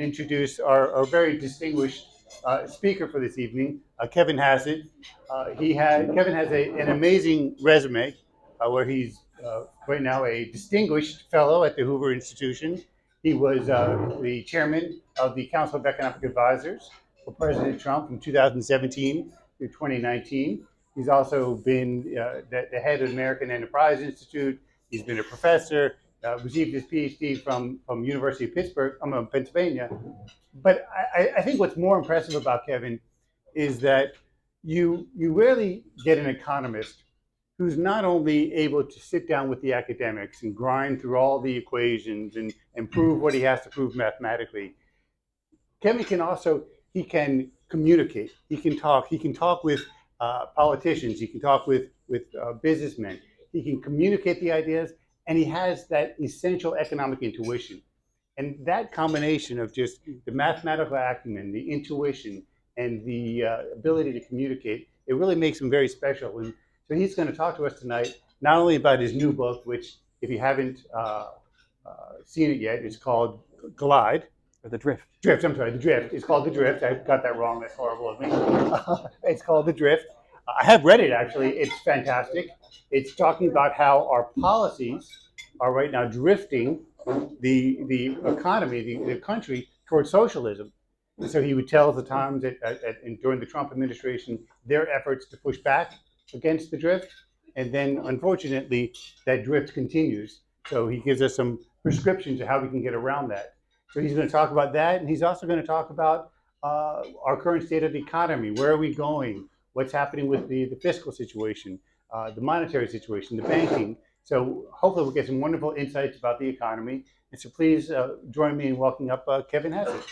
Introduce our very distinguished speaker for this evening, Kevin Hassett. Kevin has an amazing resume where he's right now a distinguished fellow at the Hoover Institution. He was the chairman of the Council of Economic Advisors for President Trump from 2017 through 2019. He's also been the head of the American Enterprise Institute. He's been a professor, received his PhD from University of Pittsburgh, Pennsylvania. But I think what's more impressive about Kevin is that you rarely get an economist who's not only able to sit down with the academics and grind through all the equations and prove what he has to prove mathematically. Kevin he can communicate. He can talk. He can talk with politicians. He can talk with businessmen. He can communicate the ideas, and he has that essential economic intuition. And that combination of just the mathematical acumen, the intuition, and the ability to communicate, it really makes him very special. And so he's going to talk to us tonight, not only about his new book, which, if you haven't seen it yet, it's called Glide. Or The Drift. Drift, I'm sorry, The Drift. It's called The Drift. I got that wrong. That's horrible of me. It's called The Drift. I have read it, actually. It's fantastic. It's talking about how our policies are right now drifting the economy, the country, towards socialism. And so he would tell the Times during the Trump administration their efforts to push back against the drift. And then, unfortunately, that drift continues. So he gives us some prescriptions of how we can get around that. So he's going to talk about that. And he's also going to talk about our current state of the economy. Where are we going? What's happening with the fiscal situation, the monetary situation, the banking. So hopefully we'll get some wonderful insights about the economy. And so please join me in welcoming up Kevin Hassett.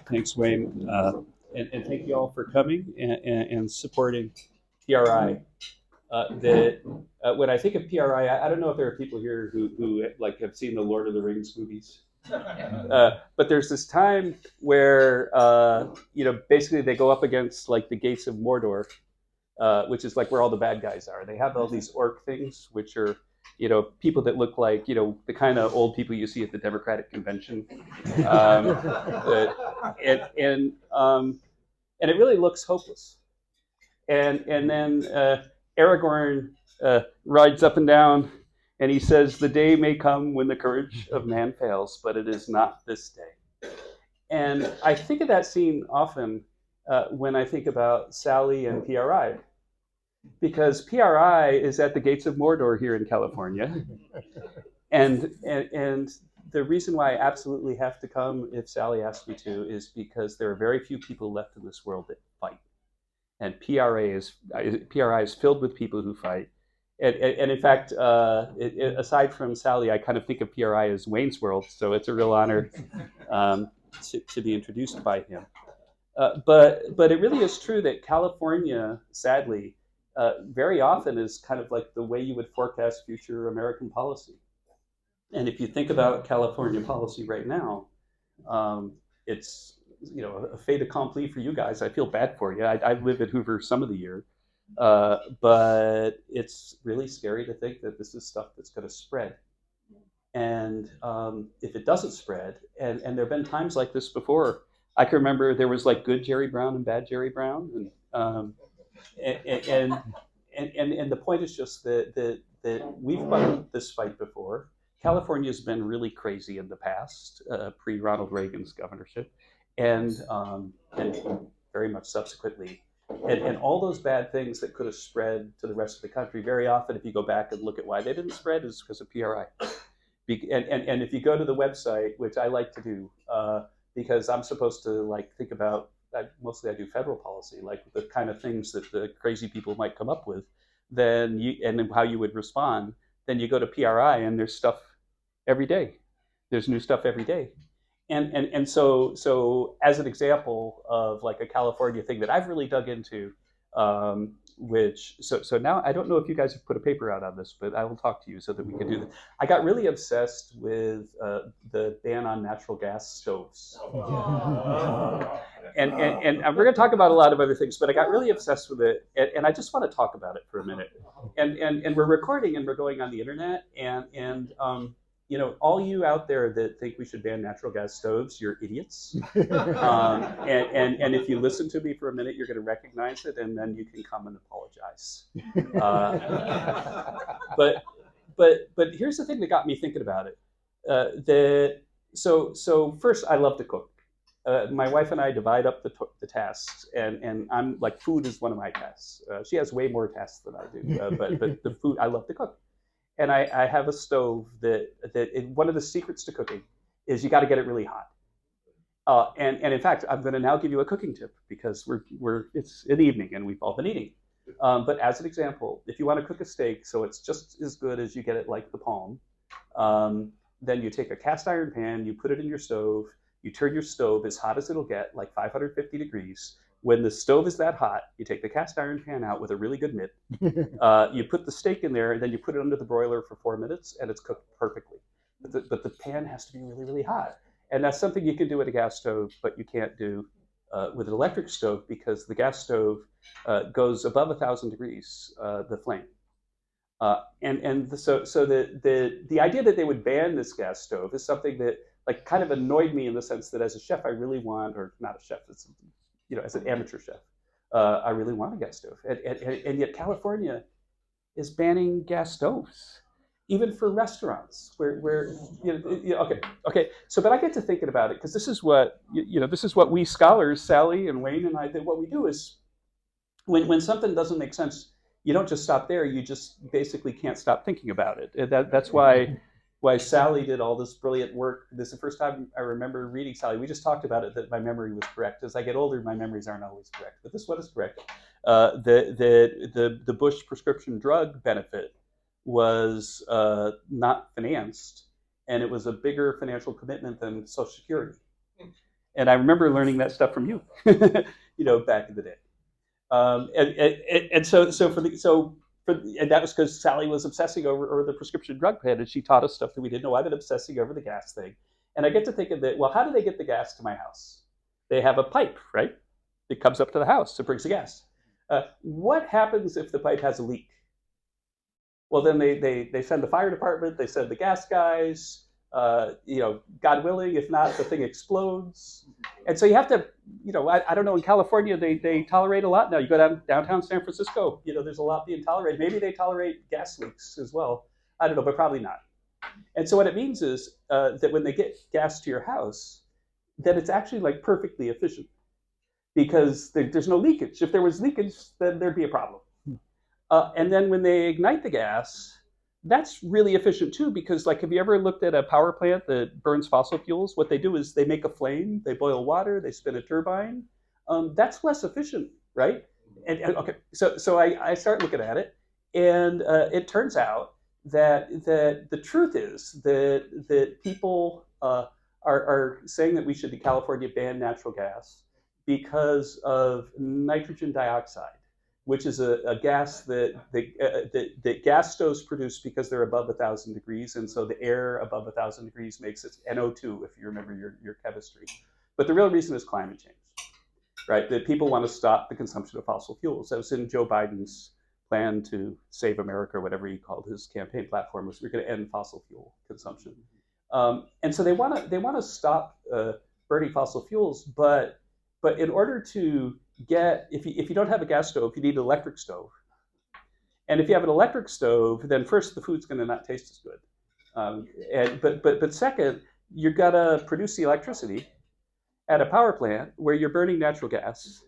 Thanks, Wayne. And thank you all for coming and supporting PRI. When I think of PRI, I don't know if there are people here who like have seen the Lord of the Rings movies. But there's this time where basically they go up against like the gates of Mordor, which is like where all the bad guys are. They have all these orc things, which are people that look like the kind of old people you see at the Democratic convention, and it really looks hopeless. And then Aragorn rides up and down. And he says, the day may come when the courage of man fails, but it is not this day. And I think of that scene often when I think about Sally and PRI, because PRI is at the gates of Mordor here in California. And the reason why I absolutely have to come if Sally asks me to is because there are very few people left in this world that fight. And PRI is filled with people who fight. And in fact, aside from Sally, I kind of think of PRI as Wayne's World, so it's a real honor to be introduced by him. But it really is true that California, sadly, very often is kind of like the way you would forecast future American policy. And if you think about California policy right now, it's a fait accompli for you guys. I feel bad for you. I live at Hoover some of the year. But it's really scary to think that this is stuff that's going to spread. And if it doesn't spread, and there have been times like this before, I can remember there was like good Jerry Brown and bad Jerry Brown, and the point is just that we've fought this fight before. California's been really crazy in the past, pre Ronald Reagan's governorship, and very much subsequently. And all those bad things that could have spread to the rest of the country, very often, if you go back and look at why they didn't spread, is because of PRI. And if you go to the website, which I like to do, because I'm supposed to like think about, mostly I do federal policy, like the kind of things that the crazy people might come up with, and then how you would respond. Then you go to PRI, and there's stuff every day. There's new stuff every day. And so as an example of like a California thing that I've really dug into, so now I don't know if you guys have put a paper out on this, but I will talk to you so that we can do this. I got really obsessed with the ban on natural gas stoves. And we're going to talk about a lot of other things, but I got really obsessed with it, and I just want to talk about it for a minute. And we're recording and we're going on the internet, and all you out there that think we should ban natural gas stoves, you're idiots. And if you listen to me for a minute, you're going to recognize it, and then you can come and apologize. But here's the thing that got me thinking about it. So first, I love to cook. My wife and I divide up the tasks, and I'm like, food is one of my tasks. She has way more tasks than I do, but the food, I love to cook. And I have a stove that one of the secrets to cooking is you got to get it really hot. And in fact, I'm going to now give you a cooking tip because it's in the evening and we've all been eating. But as an example, if you want to cook a steak so it's just as good as you get it like the palm, then you take a cast iron pan, you put it in your stove, you turn your stove as hot as it'll get, like 550 degrees. When the stove is that hot, you take the cast iron pan out with a really good mitt. You put the steak in there, and then you put it under the broiler for 4 minutes, and it's cooked perfectly. But the pan has to be really, really hot. And that's something you can do with a gas stove, but you can't do with an electric stove because the gas stove goes above 1,000 degrees, the flame. So the idea that they would ban this gas stove is something that like kind of annoyed me in the sense that as a chef, I really want, or not a chef, it's, as an amateur chef, I really want a gas stove. And yet California is banning gas stoves, even for restaurants where okay. So, but I get to thinking about it because this is what, this is what we scholars, Sally and Wayne and I, what we do is when something doesn't make sense, you don't just stop there, you just basically can't stop thinking about it. And that's why Sally did all this brilliant work. This is the first time I remember reading Sally. We just talked about it, that my memory was correct. As I get older, my memories aren't always correct, but this one is correct. The Bush prescription drug benefit was not financed, and it was a bigger financial commitment than Social Security. And I remember learning that stuff from you, back in the day. And that was because Sally was obsessing over the prescription drug plan, and she taught us stuff that we didn't know. I've been obsessing over the gas thing. And I get to think of that, well, how do they get the gas to my house? They have a pipe, right? It comes up to the house, it brings the gas. What happens if the pipe has a leak? Well, then they send the fire department, they send the gas guys, God willing, if not, the thing explodes. And so you have to, I don't know, in California, they tolerate a lot now. You go downtown San Francisco, there's a lot being tolerated. Maybe they tolerate gas leaks as well. I don't know, but probably not. And so what it means is that when they get gas to your house, that it's actually like perfectly efficient because there's no leakage. If there was leakage, then there'd be a problem. And then when they ignite the gas, that's really efficient too, because like, have you ever looked at a power plant that burns fossil fuels? What they do is they make a flame, they boil water, they spin a turbine. That's less efficient, right? And okay, so I start looking at it, and it turns out that the truth is that people are saying that we should in California ban natural gas because of nitrogen dioxide, which is a gas that gas stoves produce because they're above 1,000 degrees, and so the air above 1,000 degrees makes it NO2, if you remember your chemistry. But the real reason is climate change, right? That people want to stop the consumption of fossil fuels. That was in Joe Biden's plan to save America, or whatever he called his campaign platform, was we're going to end fossil fuel consumption. And so they want to stop burning fossil fuels, but in order to get, if you don't have a gas stove, you need an electric stove. And if you have an electric stove, then first the food's going to not taste as good. But second, you're gonna produce the electricity at a power plant where you're burning natural gas.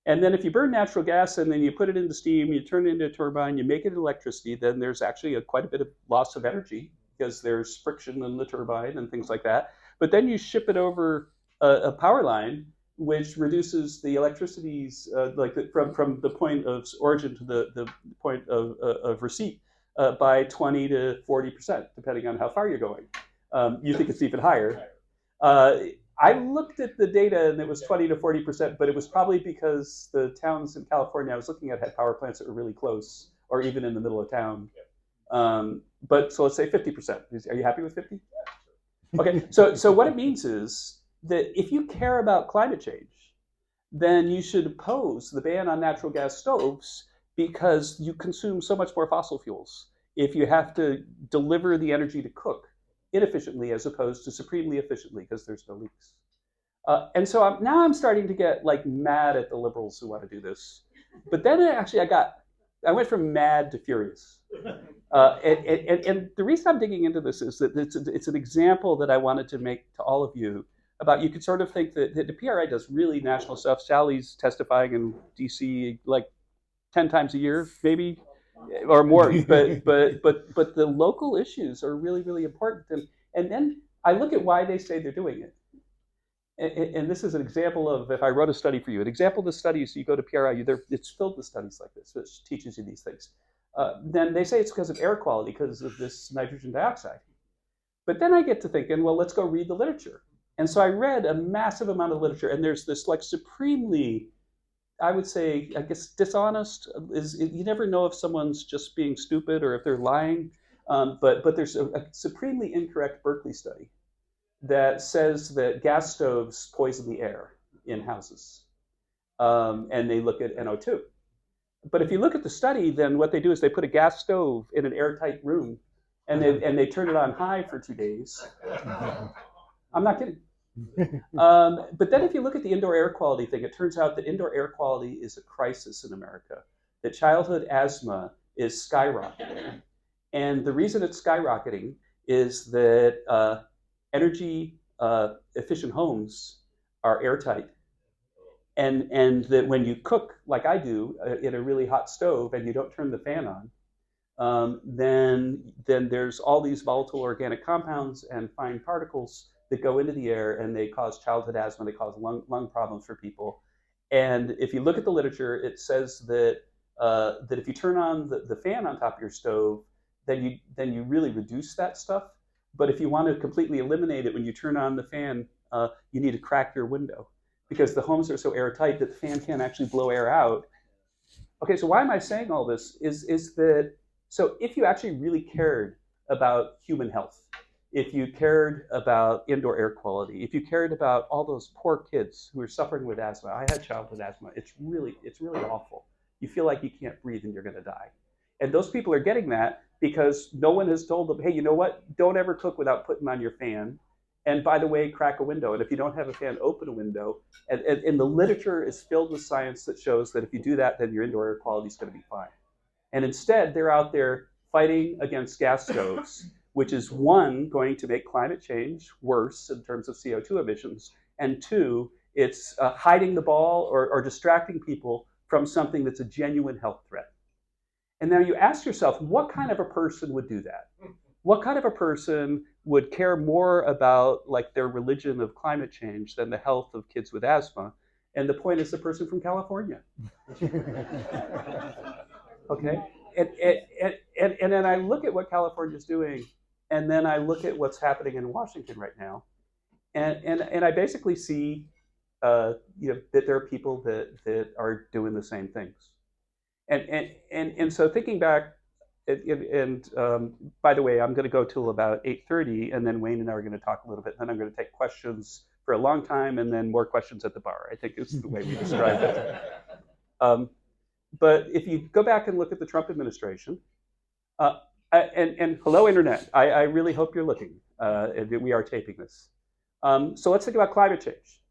And then if you burn natural gas and then you put it into steam, you turn it into a turbine, you make it electricity, then there's actually quite a bit of loss of energy because there's friction in the turbine and things like that. But then you ship it over a power line, which reduces the electricity's from the point of origin to the point of receipt by 20 to 40%, depending on how far you're going. You think it's even higher. I looked at the data and it was 20 to 40%, but it was probably because the towns in California I was looking at had power plants that were really close or even in the middle of town. But so let's say 50%. Are you happy with 50? Okay, so what it means is that if you care about climate change, then you should oppose the ban on natural gas stoves because you consume so much more fossil fuels if you have to deliver the energy to cook inefficiently as opposed to supremely efficiently because there's no leaks. And so now I'm starting to get like mad at the liberals who want to do this. But then I went from mad to furious. And the reason I'm digging into this is that it's an example that I wanted to make to all of you about. You could sort of think that the PRI does really national stuff. Sally's testifying in DC like 10 times a year, maybe, or more. But the local issues are really, really important. And then I look at why they say they're doing it. And this is an example of, if I wrote a study for you, an example of the studies, you go to PRI, it's filled with studies like this, which teaches you these things. Then they say it's because of air quality, because of this nitrogen dioxide. But then I get to thinking, well, let's go read the literature. And so I read a massive amount of literature, and there's this like supremely, I would say, I guess dishonest, you never know if someone's just being stupid or if they're lying, but there's a supremely incorrect Berkeley study that says that gas stoves poison the air in houses. And they look at NO2. But if you look at the study, then what they do is they put a gas stove in an airtight room and they turn it on high for 2 days. I'm not kidding. But then if you look at the indoor air quality thing, it turns out that indoor air quality is a crisis in America, that childhood asthma is skyrocketing. And the reason it's skyrocketing is that energy efficient homes are airtight. And that when you cook, like I do, in a really hot stove and you don't turn the fan on, then there's all these volatile organic compounds and fine particles that go into the air, and they cause childhood asthma, they cause lung problems for people. And if you look at the literature, it says that if you turn on the fan on top of your stove, then you really reduce that stuff. But if you want to completely eliminate it, when you turn on the fan, you need to crack your window, because the homes are so airtight that the fan can't actually blow air out. Okay, so why am I saying all this? Is that, so if you actually really cared about human health, if you cared about indoor air quality, if you cared about all those poor kids who are suffering with asthma, I had childhood asthma, it's really awful. You feel like you can't breathe and you're gonna die. And those people are getting that because no one has told them, hey, you know what? Don't ever cook without putting on your fan. And by the way, crack a window. And if you don't have a fan, open a window. And the literature is filled with science that shows that if you do that, then your indoor air quality is going to be fine. And instead, they're out there fighting against gas stoves, which is, one, going to make climate change worse in terms of CO2 emissions, and two, it's hiding the ball or distracting people from something that's a genuine health threat. And now you ask yourself, what kind of a person would do that? What kind of a person would care more about like their religion of climate change than the health of kids with asthma? And the point is the person from California. Okay? And then I look at what California's doing, and then I look at what's happening in Washington right now. And I basically see that there are people that are doing the same things. And so thinking back, and by the way, I'm going to go till about 8:30, and then Wayne and I are going to talk a little bit. Then I'm going to take questions for a long time, and then more questions at the bar, I think is the way we describe it. But if you go back and look at the Trump administration, and hello, Internet, I really hope you're looking. We are taping this. So let's think about climate change.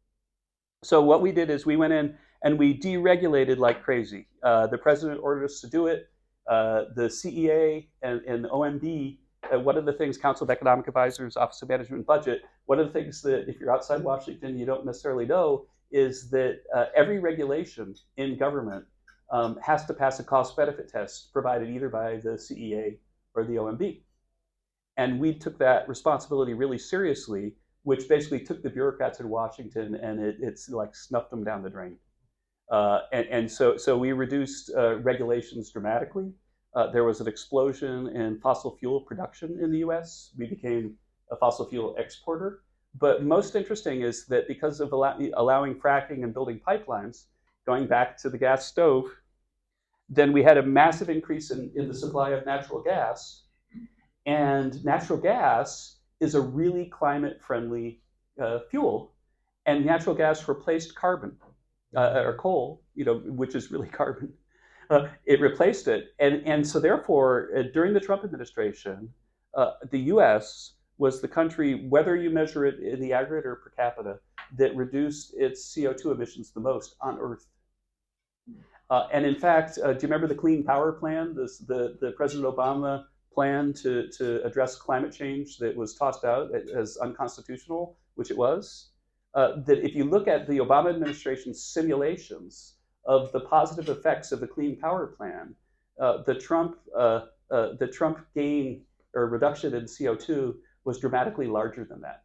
So what we did is we went in and we deregulated like crazy. The president ordered us to do it. The CEA and the OMB, one of the things, Council of Economic Advisors, Office of Management and Budget, one of the things that if you're outside Washington you don't necessarily know is that every regulation in government has to pass a cost-benefit test provided either by the CEA or the OMB. And we took that responsibility really seriously, which basically took the bureaucrats in Washington and it's like snuffed them down the drain. And so we reduced regulations dramatically. There was an explosion in fossil fuel production in the US. We became a fossil fuel exporter. But most interesting is that because of allowing fracking and building pipelines, going back to the gas stove, then we had a massive increase in the supply of natural gas. And natural gas is a really climate-friendly fuel. And natural gas replaced carbon or coal, which is really carbon. It replaced it. And so therefore, during the Trump administration, the US was the country, whether you measure it in the aggregate or per capita, that reduced its CO2 emissions the most on Earth. And in fact, do you remember the Clean Power Plan, the President Obama plan to address climate change that was tossed out as unconstitutional, which it was? That if you look at the Obama administration's simulations of the positive effects of the Clean Power Plan, the Trump gain or reduction in CO2 was dramatically larger than that.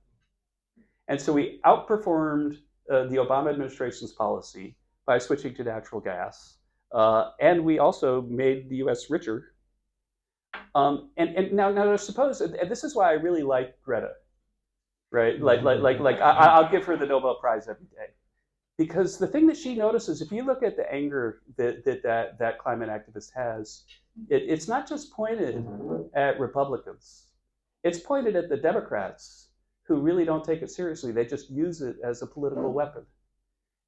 And so we outperformed the Obama administration's policy by switching to natural gas. And we also made the US richer. And now suppose, and this is why I really like Greta, right? I'll give her the Nobel Prize every day. Because the thing that she notices, if you look at the anger that climate activist has, it's not just pointed at Republicans. It's pointed at the Democrats who really don't take it seriously. They just use it as a political weapon.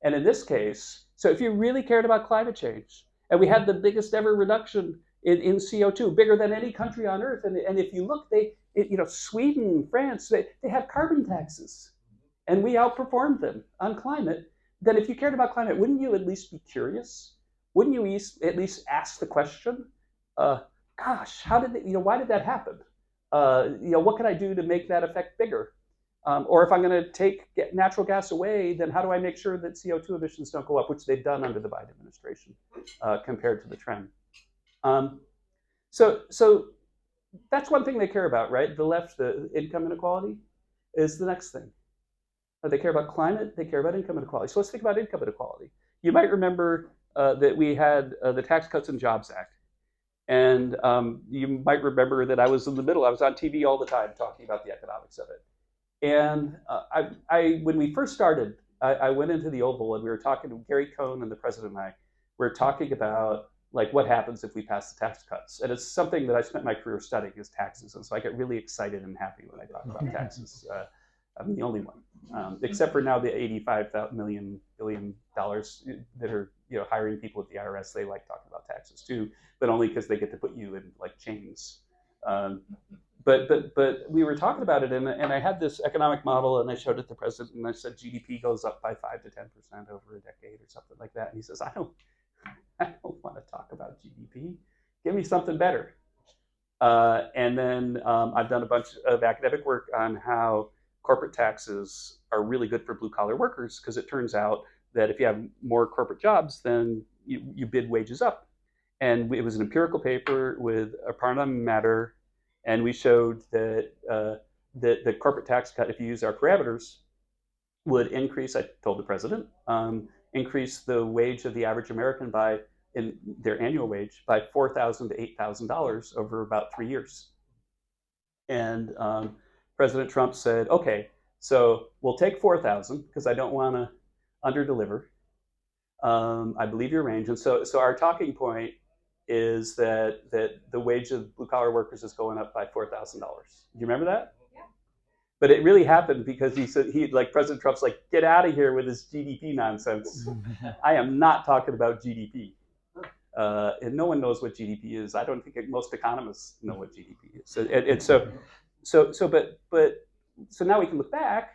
And in this case, so if you really cared about climate change, and we had the biggest ever reduction in CO2, bigger than any country on Earth, and if you look, Sweden, France, they have carbon taxes, and we outperformed them on climate. Then if you cared about climate, wouldn't you at least be curious? Wouldn't you at least ask the question, gosh, why did that happen? What can I do to make that effect bigger? Or if I'm going to take natural gas away, then how do I make sure that CO2 emissions don't go up, which they've done under the Biden administration compared to the trend. So that's one thing they care about, right? The left, the income inequality, is the next thing. They care about climate, they care about income inequality. So let's think about income inequality. You might remember that we had the Tax Cuts and Jobs Act. And you might remember that I was in the middle. I was on TV all the time talking about the economics of it. And when we first started, I went into the Oval and we were talking to Gary Cohn and the president and I. We were talking about what happens if we pass the tax cuts. And it's something that I spent my career studying is taxes. And so I get really excited and happy when I talk about taxes. I'm the only one, except for now the $85 billion that are hiring people at the IRS. They like talking about taxes too, but only because they get to put you in chains. But we were talking about it, and I had this economic model, and I showed it to the president, and I said GDP goes up by 5 to 10% over a decade or something like that. And he says, I don't want to talk about GDP. Give me something better. And then I've done a bunch of academic work on how corporate taxes are really good for blue-collar workers, because it turns out that if you have more corporate jobs, then you bid wages up. And it was an empirical paper with Aparna Matter, and we showed that the corporate tax cut, if you use our parameters, would increase, I told the president, increase the wage of the average American in their annual wage by $4,000 to $8,000 over about 3 years. And President Trump said, okay, so we'll take 4,000 because I don't want to underdeliver. I believe your range. And so our talking point is that the wage of blue-collar workers is going up by $4,000. Do you remember that? Yeah. But it really happened because he said, President Trump's like, get out of here with this GDP nonsense. I am not talking about GDP. And no one knows what GDP is. I don't think most economists know what GDP is. So now we can look back.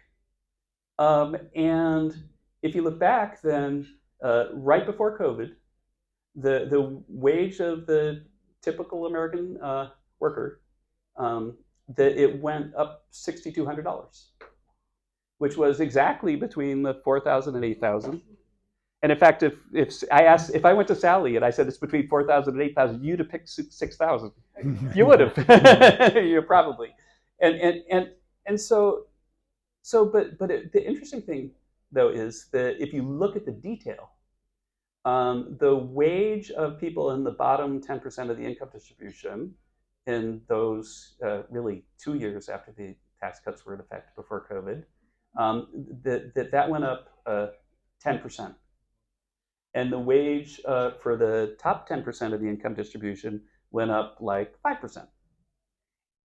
And if you look back, then right before COVID, the wage of the typical American worker, that it went up $6,200, which was exactly between the 4,000 and 8,000. And in fact, if I went to Sally and I said it's between 4,000 and 8,000, you'd have picked 6,000. You would have, probably. And so the interesting thing though is that if you look at the detail, the wage of people in the bottom 10% of the income distribution in those really 2 years after the tax cuts were in effect before COVID that went up 10%. And the wage for the top 10% of the income distribution went up like 5%.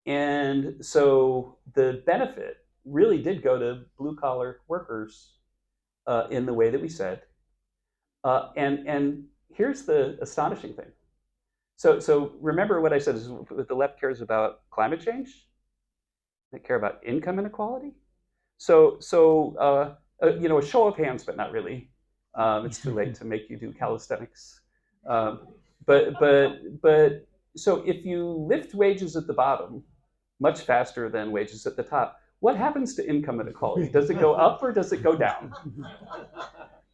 And so the benefit really did go to blue collar workers in the way that we said. And here's the astonishing thing. So remember what I said is the left cares about climate change. They care about income inequality. So a show of hands, but not really. It's too late to make you do calisthenics. But so if you lift wages at the bottom much faster than wages at the top, what happens to income inequality? Does it go up or does it go down?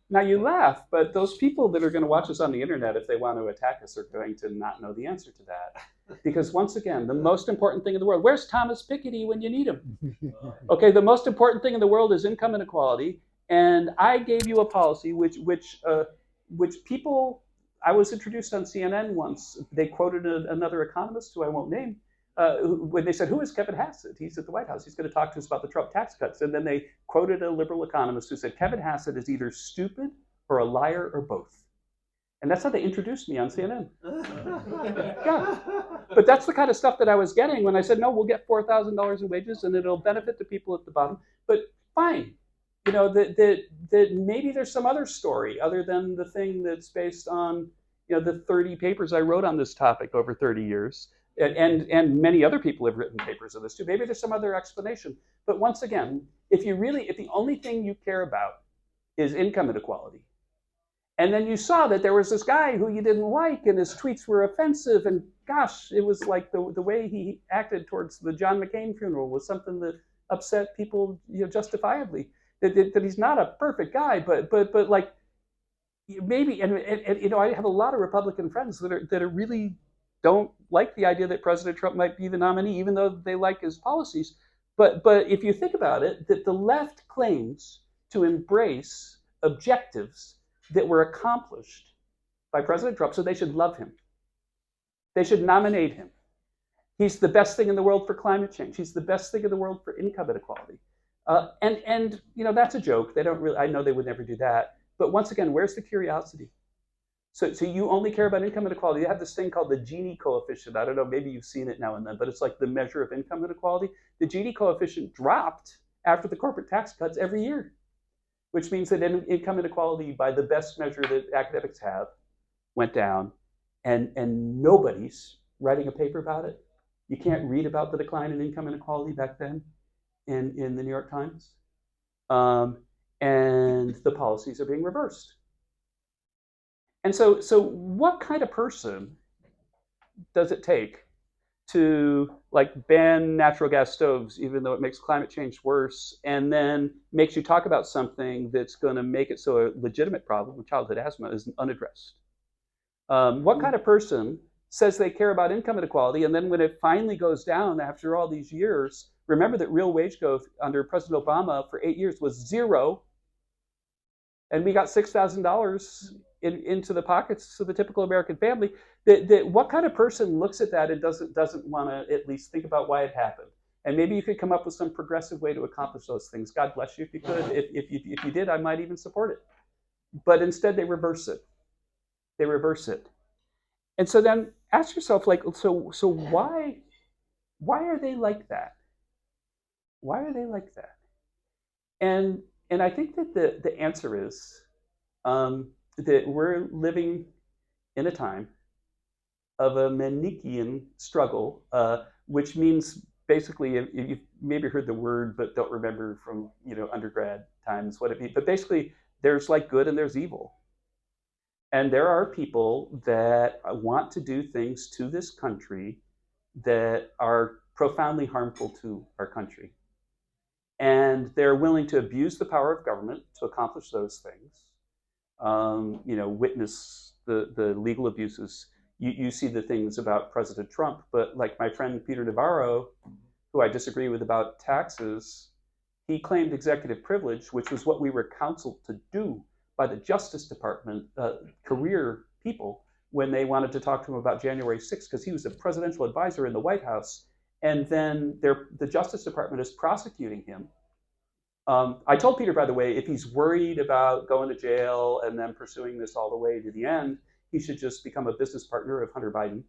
Now you laugh, but those people that are going to watch us on the internet, if they want to attack us, are going to not know the answer to that. Because once again, the most important thing in the world, where's Thomas Piketty when you need him? Okay, the most important thing in the world is income inequality. And I gave you a policy which people, I was introduced on CNN once. They quoted another economist who I won't name, when they said, who is Kevin Hassett? He's at the White House. He's going to talk to us about the Trump tax cuts. And then they quoted a liberal economist who said, Kevin Hassett is either stupid or a liar or both. And that's how they introduced me on CNN. Yeah. But that's the kind of stuff that I was getting when I said, no, we'll get $4,000 in wages and it'll benefit the people at the bottom. But fine. That maybe there's some other story other than the thing that's based on, the 30 papers I wrote on this topic over 30 years. And many other people have written papers on this too. Maybe there's some other explanation. But once again, if the only thing you care about is income inequality, and then you saw that there was this guy who you didn't like and his tweets were offensive, and gosh, it was like the way he acted towards the John McCain funeral was something that upset people justifiably. That he's not a perfect guy, but like maybe, and I have a lot of Republican friends that are really don't like the idea that President Trump might be the nominee, even though they like his policies. But if you think about it, that the left claims to embrace objectives that were accomplished by President Trump, so they should love him. They should nominate him. He's the best thing in the world for climate change. He's the best thing in the world for income inequality. And that's a joke. They don't really. I know they would never do that. But once again, where's the curiosity? So you only care about income inequality. You have this thing called the Gini coefficient. I don't know, maybe you've seen it now and then, but it's like the measure of income inequality. The Gini coefficient dropped after the corporate tax cuts every year, which means that income inequality, by the best measure that academics have, went down, and nobody's writing a paper about it. You can't read about the decline in income inequality back then in the New York Times. And the policies are being reversed. And so what kind of person does it take to ban natural gas stoves, even though it makes climate change worse, and then makes you talk about something that's going to make it so a legitimate problem, childhood asthma, is unaddressed? What kind of person says they care about income inequality, and then when it finally goes down after all these years, remember that real wage growth under President Obama for 8 years was zero, and we got $6,000 into the pockets of the typical American family. That what kind of person looks at that and doesn't want to at least think about why it happened? And maybe you could come up with some progressive way to accomplish those things. God bless you if you could. If you did, I might even support it. But instead, they reverse it. They reverse it. And so then ask yourself, so why are they like that? Why are they like that? And I think that the answer is that we're living in a time of a Manichaean struggle, which means basically, you've maybe heard the word but don't remember from undergrad times what it means. But basically, there's good and there's evil. And there are people that want to do things to this country that are profoundly harmful to our country. And they're willing to abuse the power of government to accomplish those things. Witness the legal abuses. You see the things about President Trump, but like my friend Peter Navarro, who I disagree with about taxes, he claimed executive privilege, which was what we were counseled to do by the Justice Department career people when they wanted to talk to him about January 6th, because he was a presidential advisor in the White House. And then the Justice Department is prosecuting him I told Peter, by the way, if he's worried about going to jail and then pursuing this all the way to the end, he should just become a business partner of Hunter Biden.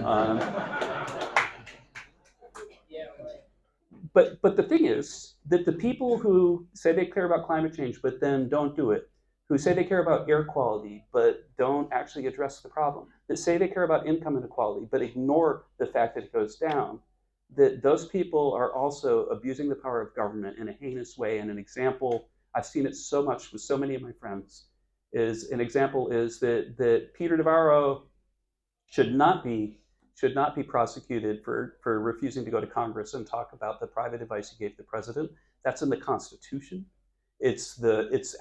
Um, but the thing is that the people who say they care about climate change but then don't do it, who say they care about air quality but don't actually address the problem, that say they care about income inequality but ignore the fact that it goes down, that those people are also abusing the power of government in a heinous way. And an example, I've seen it so much with so many of my friends, is that Peter Navarro should not be prosecuted for refusing to go to Congress and talk about the private advice he gave the president. That's in the Constitution. It's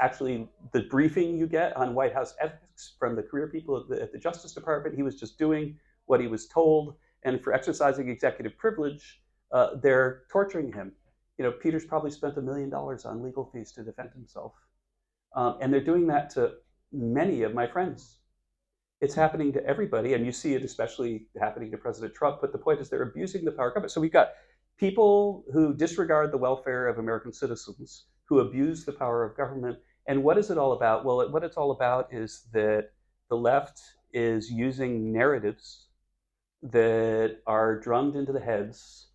actually the briefing you get on White House ethics from the career people at the Justice Department. He was just doing what he was told, and for exercising executive privilege, they're torturing him. Peter's probably spent $1 million on legal fees to defend himself, and they're doing that to many of my friends. It's happening to everybody, and you see it especially happening to President Trump. But the point is, they're abusing the power of government. So we've got people who disregard the welfare of American citizens, who abuse the power of government. And what is it all about? Well, what it's all about is that the left is using narratives that are drummed into the heads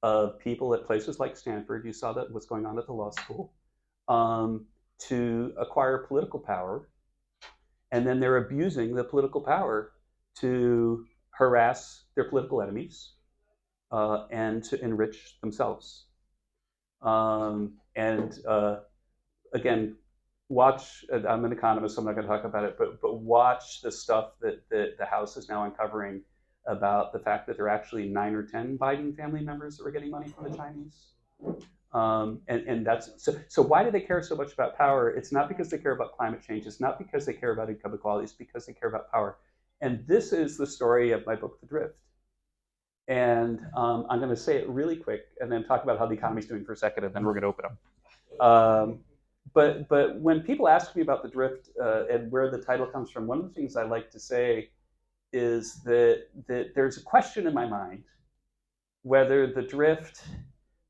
of people at places like Stanford. You saw that what's going on at the law school, to acquire political power. And then they're abusing the political power to harass their political enemies and to enrich themselves. Again, watch. I'm an economist, so I'm not going to talk about it, but watch the stuff that the House is now uncovering about the fact that there are actually 9 or 10 Biden family members that were getting money from the Chinese. And that's so why do they care so much about power? It's not because they care about climate change. It's not because they care about income equality. It's because they care about power. And this is the story of my book, The Drift. And I'm going to say it really quick and then talk about how the economy's doing for a second, and then we're going to open up. But when people ask me about The Drift and where the title comes from, one of the things I like to say is that there's a question in my mind whether the drift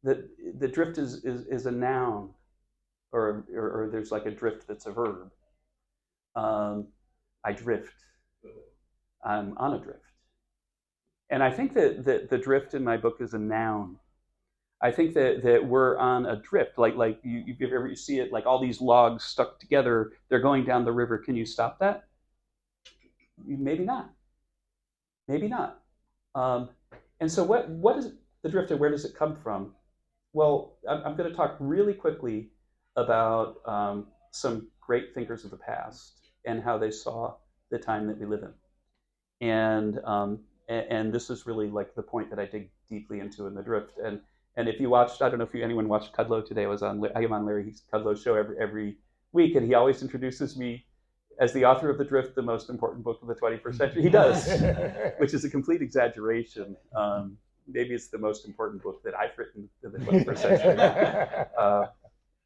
is a noun, or there's like a drift that's a verb. I drift. I'm on a drift. And I think that the drift in my book is a noun. I think that we're on a drift, like you ever see it, like all these logs stuck together, they're going down the river. Can you stop that? Maybe not. Maybe not. And so what is the drift, and where does it come from? Well, I'm going to talk really quickly about some great thinkers of the past and how they saw the time that we live in. And this is really like the point that I dig deeply into in The Drift. And if you watched, I don't know if anyone watched Kudlow today. I am on Larry Kudlow's show every week, and he always introduces me as the author of The Drift, the most important book of the 21st century. He does, which is a complete exaggeration. Maybe it's the most important book that I've written in the 21st century.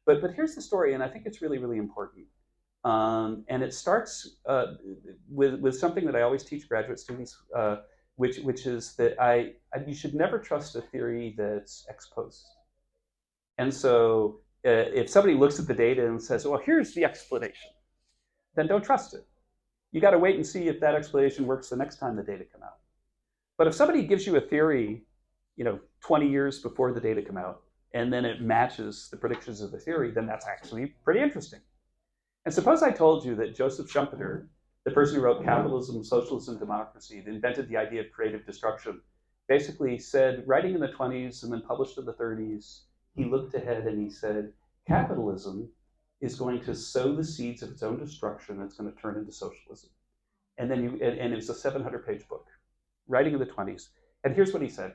But here's the story, and I think it's really, really important. And it starts with something that I always teach graduate students, which is that you should never trust a theory that's ex post. And so if somebody looks at the data and says, well, here's the explanation, then don't trust it. You got to wait and see if that explanation works the next time the data come out. But if somebody gives you a theory, 20 years before the data come out, and then it matches the predictions of the theory, then that's actually pretty interesting. And suppose I told you that Joseph Schumpeter, the person who wrote Capitalism, Socialism, Democracy, that invented the idea of creative destruction, basically said, writing in the 20s and then published in the 30s, he looked ahead and he said, capitalism is going to sow the seeds of its own destruction, and it's going to turn into socialism. And then and it was a 700-page book, writing in the 20s. And here's what he said.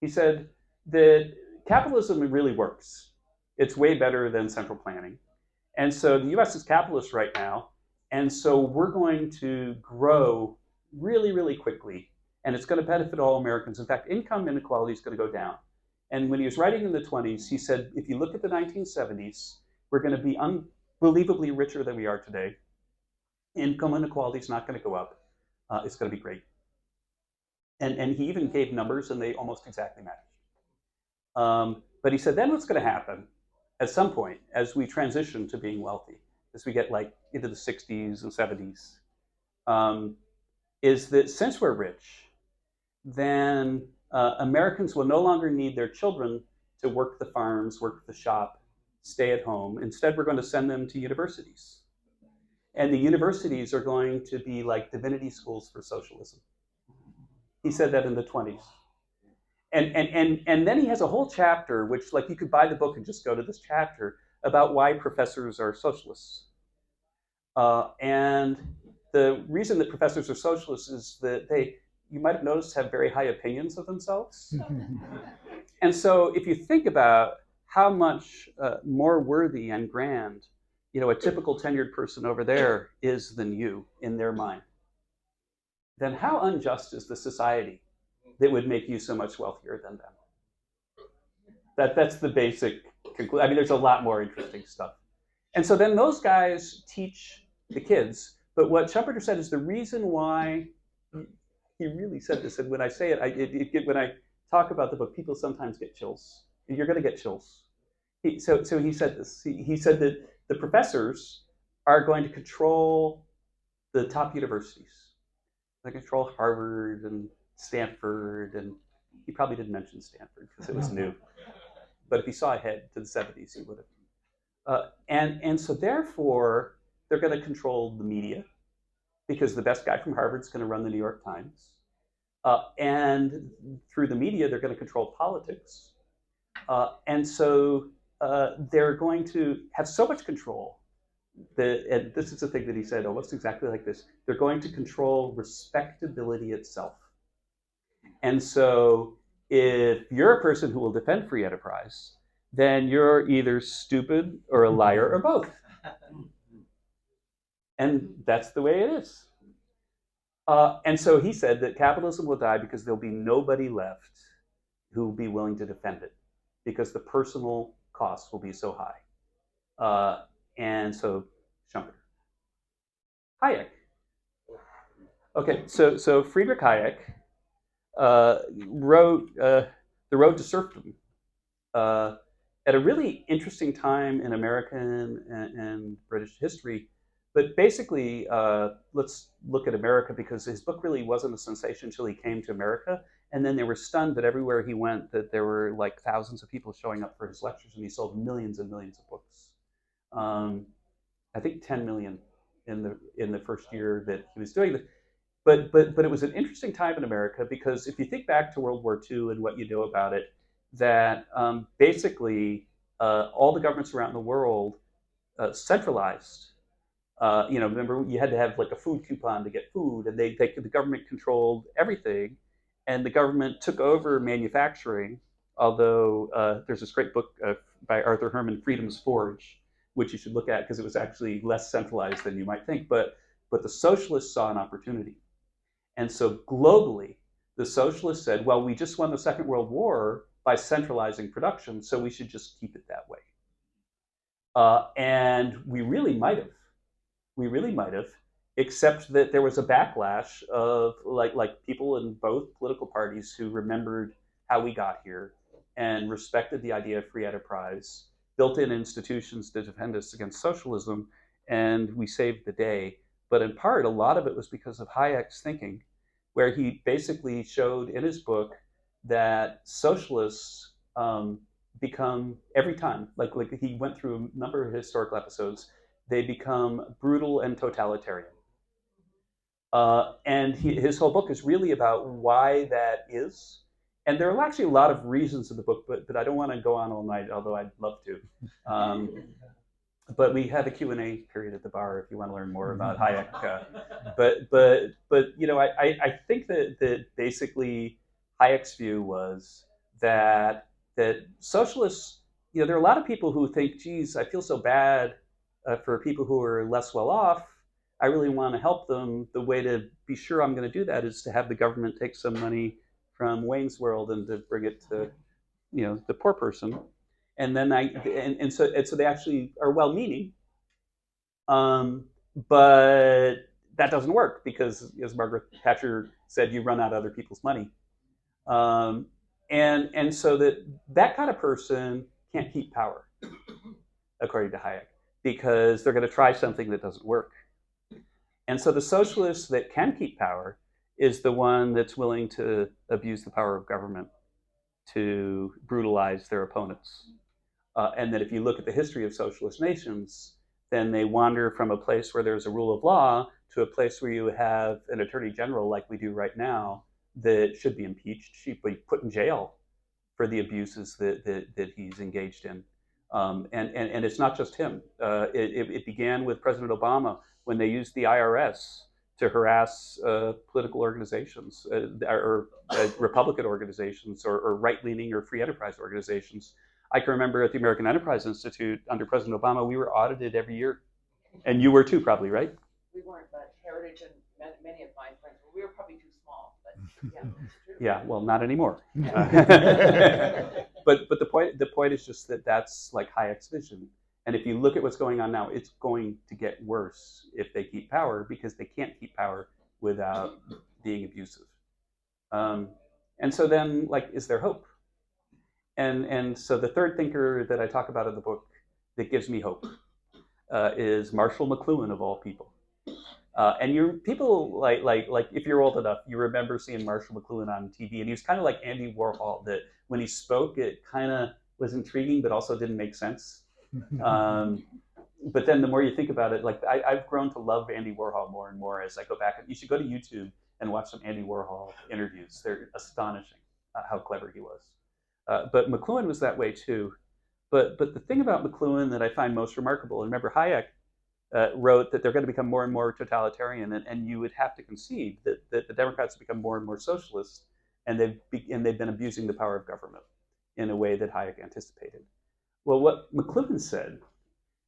He said that capitalism really works. It's way better than central planning. And so the US is capitalist right now. And so we're going to grow really, really quickly. And it's going to benefit all Americans. In fact, income inequality is going to go down. And when he was writing in the 20s, he said, if you look at the 1970s, we're going to be unbelievably richer than we are today. Income inequality is not going to go up. It's going to be great. And he even gave numbers, and they almost exactly matched. But he said, then what's going to happen at some point as we transition to being wealthy, as we get like into the 60s and 70s, is that since we're rich, then Americans will no longer need their children to work the farms, work the shop, stay at home. Instead, we're going to send them to universities. And the universities are going to be like divinity schools for socialism. He said that in the 20s. And then he has a whole chapter, which like you could buy the book and just go to this chapter about why professors are socialists. And the reason that professors are socialists is that they, you might have noticed, have very high opinions of themselves. And so if you think about how much more worthy and grand, you know, a typical tenured person over there is than you in their mind, then how unjust is the society that would make you so much wealthier than them? That's the basic conclusion. I mean, there's a lot more interesting stuff. And so then those guys teach the kids. But what Schumpeter said is the reason why, he really said this, and when I say it, when I talk about the book, people sometimes get chills. You're going to get chills. So he said this. He said that the professors are going to control the top universities. They control Harvard and Stanford, and he probably didn't mention Stanford because it was new. But if he saw ahead to the 70s, he would have. And so therefore, they're going to control the media because the best guy from Harvard is going to run the New York Times. And through the media, they're going to control politics. And so they're going to have so much control that, and this is the thing that he said, almost exactly like this, they're going to control respectability itself. And so if you're a person who will defend free enterprise, then you're either stupid or a liar or both. And that's the way it is. And so he said that capitalism will die because there'll be nobody left who will be willing to defend it because the personal costs will be so high. And so Schumpeter. Hayek. Okay, so Friedrich Hayek wrote The Road to Serfdom at a really interesting time in American and British history. But basically, let's look at America because his book really wasn't a sensation until he came to America. And then they were stunned that everywhere he went, that there were like thousands of people showing up for his lectures, and he sold millions and millions of books. I think 10 million in the first year that he was doing it. But it was an interesting time in America because if you think back to World War II and what you know about it, that basically all the governments around the world centralized. Remember you had to have like a food coupon to get food, and the government controlled everything, and the government took over manufacturing. Although there's this great book by Arthur Herman, Freedom's Forge, which you should look at because it was actually less centralized than you might think. But the socialists saw an opportunity, and so globally, the socialists said, "Well, we just won the Second World War by centralizing production, so we should just keep it that way." And we really might have. Except that there was a backlash of like people in both political parties who remembered how we got here and respected the idea of free enterprise, built in institutions to defend us against socialism, and we saved the day. But in part, a lot of it was because of Hayek's thinking, where he basically showed in his book that socialists become, every time, like he went through a number of historical episodes, they become brutal and totalitarian. And his whole book is really about why that is. And there are actually a lot of reasons in the book, but I don't want to go on all night, although I'd love to. But we have a Q&A period at the bar if you want to learn more about Hayek. But I think that basically Hayek's view was that socialists, there are a lot of people who think, geez, I feel so bad for people who are less well off. I really want to help them. The way to be sure I'm going to do that is to have the government take some money from Wayne's World and to bring it to, the poor person. And then so they actually are well-meaning, but that doesn't work because, as Margaret Thatcher said, you run out of other people's money, and so that kind of person can't keep power. according to Hayek, because they're going to try something that doesn't work. And so the socialist that can keep power is the one that's willing to abuse the power of government to brutalize their opponents. And that if you look at the history of socialist nations, then they wander from a place where there's a rule of law to a place where you have an attorney general like we do right now that should be impeached, should be put in jail for the abuses that he's engaged in. And it's not just him. It began with President Obama when they used the IRS to harass political organizations or Republican organizations or right-leaning or free enterprise organizations. I can remember at the American Enterprise Institute under President Obama, we were audited every year. And you were too, probably, right? We weren't, but Heritage and many of my friends were. We were probably too small, but yeah, it's true. Yeah, well, not anymore. But the point is just that that's like Hayek's vision. And if you look at what's going on now, it's going to get worse if they keep power, because they can't keep power without being abusive. And so then, like, is there hope? And so the third thinker that I talk about in the book that gives me hope is Marshall McLuhan, of all people. And you people like if you're old enough, you remember seeing Marshall McLuhan on TV, and he was kind of like Andy Warhol. That when he spoke, it kind of was intriguing, but also didn't make sense. But then the more you think about it, like I've grown to love Andy Warhol more and more as I go back. You should go to YouTube and watch some Andy Warhol interviews. They're astonishing how clever he was. But McLuhan was that way too. But the thing about McLuhan that I find most remarkable, and remember Hayek wrote that they're going to become more and more totalitarian, and you would have to concede that the Democrats have become more and more socialist, and they've been abusing the power of government in a way that Hayek anticipated. Well, what McLuhan said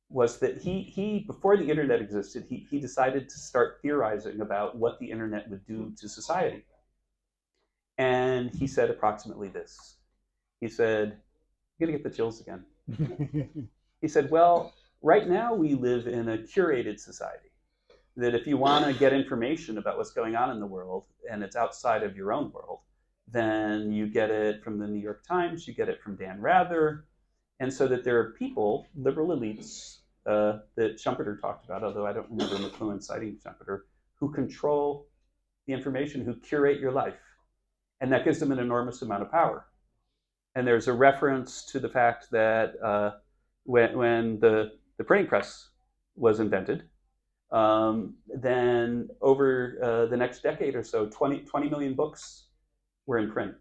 was that he before the internet existed, he decided to start theorizing about what the internet would do to society. And he said approximately this. He said, "I'm going to get the chills again." He said, well, right now we live in a curated society. That if you want to get information about what's going on in the world, and it's outside of your own world, then you get it from the New York Times, you get it from Dan Rather. And so that there are people, liberal elites, that Schumpeter talked about, although I don't remember McLuhan citing Schumpeter, who control the information, who curate your life. And that gives them an enormous amount of power. And there's a reference to the fact that when the printing press was invented, then over the next decade or so, 20 million books were in print.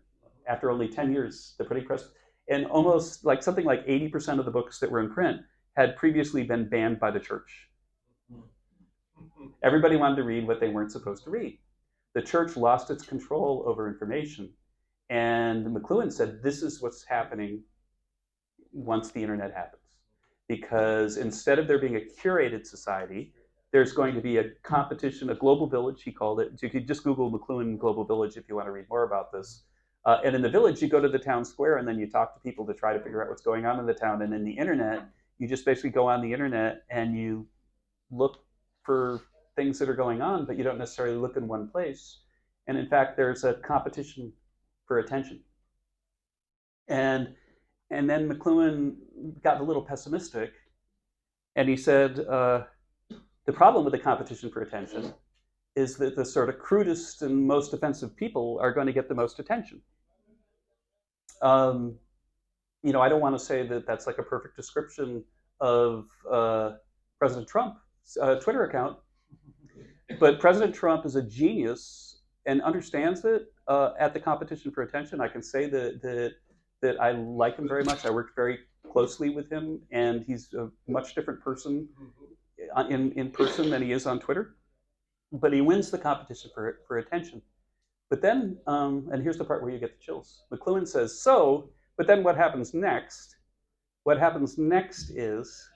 After only 10 years, the printing press, and almost like something like 80% of the books that were in print had previously been banned by the church. Everybody wanted to read what they weren't supposed to read. The church lost its control over information. And McLuhan said, this is what's happening once the internet happens. Because instead of there being a curated society, there's going to be a competition, a global village, he called it. You could just Google McLuhan Global Village if you want to read more about this. And in the village, you go to the town square and then you talk to people to try to figure out what's going on in the town. And in the internet, you just basically go on the internet and you look for things that are going on, but you don't necessarily look in one place. And in fact, there's a competition for attention. And then McLuhan got a little pessimistic, and he said, the problem with the competition for attention is that the sort of crudest and most offensive people are going to get the most attention. You know, I don't want to say that that's like a perfect description of President Trump's Twitter account, but President Trump is a genius and understands it at the competition for attention. I can say that I like him very much. I worked very closely with him, and he's a much different person in person than he is on Twitter. But he wins the competition for attention. But then, and here's the part where you get the chills. McLuhan says, but then what happens next? What happens next is